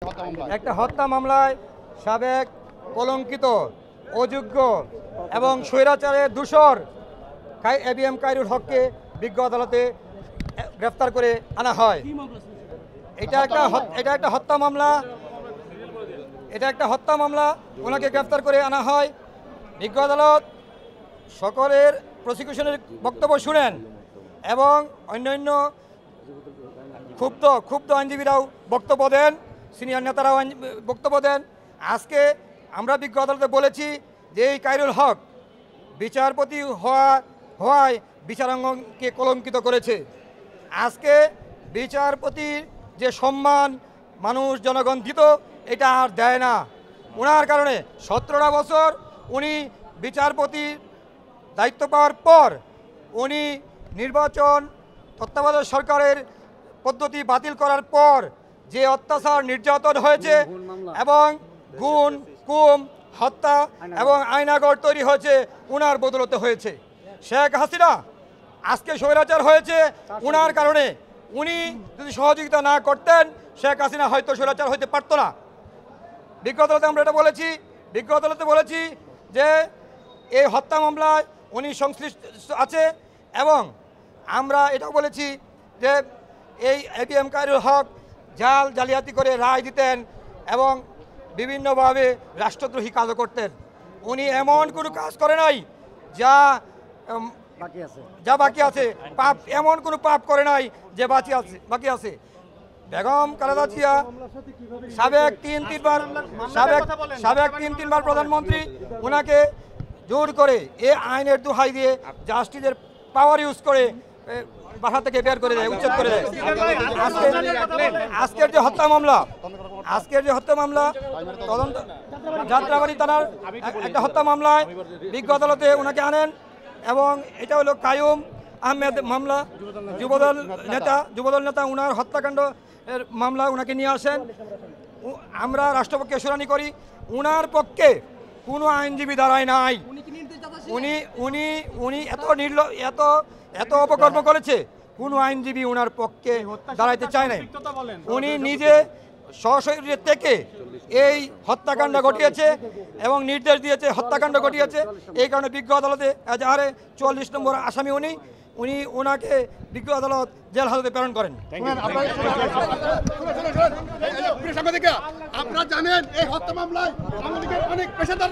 একটা হত্যা মামলায় সাবেক কলঙ্কিত অযোগ্য এবং স্বৈরাচারের দূষর এবিএম কাইরুল হককে বিজ্ঞ আদালতে গ্রেফতার করে আনা হয়। এটা একটা হত্যা মামলা। ওনাকে গ্রেফতার করে আনা হয়। বিজ্ঞ আদালত সকলের প্রসিকিউশনের বক্তব্য শুনেন এবং অন্যান্য ক্ষুব্ধ আইনজীবীরাও বক্তব্য দেন, সিনিয়র নেতারাও বক্তব্য দেন। আজকে আমরা বিজ্ঞ আদালতে বলেছি যে এই কাইরুল হক বিচারপতি হওয়ায় বিচারাঙ্গনকে কলঙ্কিত করেছে। আজকে বিচারপতির যে সম্মান মানুষ জনগণ দিত এটা আর দেয় না। ওনার কারণে 17টা বছর উনি বিচারপতির দায়িত্ব পাওয়ার পর উনি নির্বাচন তত্ত্বাবধায়ক সরকারের পদ্ধতি বাতিল করার পর যে অত্যাচার নির্যাতন হয়েছে এবং গুম হত্যা এবং আয়নাগর তৈরি হয়েছে উনার বদলতে হয়েছে। শেখ হাসিনা আজকে স্বৈরাচার হয়েছে উনার কারণে। উনি যদি সহযোগিতা না করতেন শেখ হাসিনা হয়তো স্বৈরাচার হইতে পারত না। বিজ্ঞ আদালতে আমরা এটা বলেছি যে এই হত্যা মামলায় উনি সংশ্লিষ্ট আছে এবং আমরা এটাও বলেছি যে এই এবিএম কাইরুল হক জালিয়াতি করে রায় দিতেন এবং বিভিন্নভাবে রাষ্ট্রদ্রোহী কাজও করতেন। উনি এমন কোনো কাজ করে নাই যা বাকি আছে, পাপ এমন কোনো পাপ করে নাই যে বাকি আছে। বেগম খালেদা জিয়া সাবেক তিনবার প্রধানমন্ত্রী, ওনাকে জোর করে এ আইনের দোহাই দিয়ে জাস্টিসের পাওয়ার ইউজ করে বাসা থেকে বের করে দেয়, উচ্ছেদ করে দেয়। আজকের যে হত্যা মামলা তদন্ত যাত্রাবাড়ি থানার একটা হত্যা মামলায় বিজ্ঞ আদালতে ওনাকে আনেন এবং এটা হলো কায়ুম আহমেদ মামলা, যুবদল নেতা ওনার হত্যাকাণ্ড মামলা ওনাকে নিয়ে আসেন। আমরা রাষ্ট্রপক্ষে শুনানি করি, ওনার পক্ষে কোনো আইনজীবী দাঁড়ায় নাই। উনি এত অপকর্ম করেছে কোনো আইনজীবী ওনার পক্ষে দাঁড়াইতে চায় নাই। উনি নিজে সশরীরে থেকে এই হত্যাকাণ্ড ঘটিয়েছে এবং নির্দেশ দিয়েছে হত্যাকাণ্ড ঘটিয়েছে। এই কারণে বিজ্ঞ আদালতে এজাহারে 44 নম্বর আসামি ওনাকে বিজ্ঞ আদালত জেল হাজতে প্রেরণ করেন। আপনারা জানেন এই হত্যা মামলায় আমাদের অনেক পেশাদার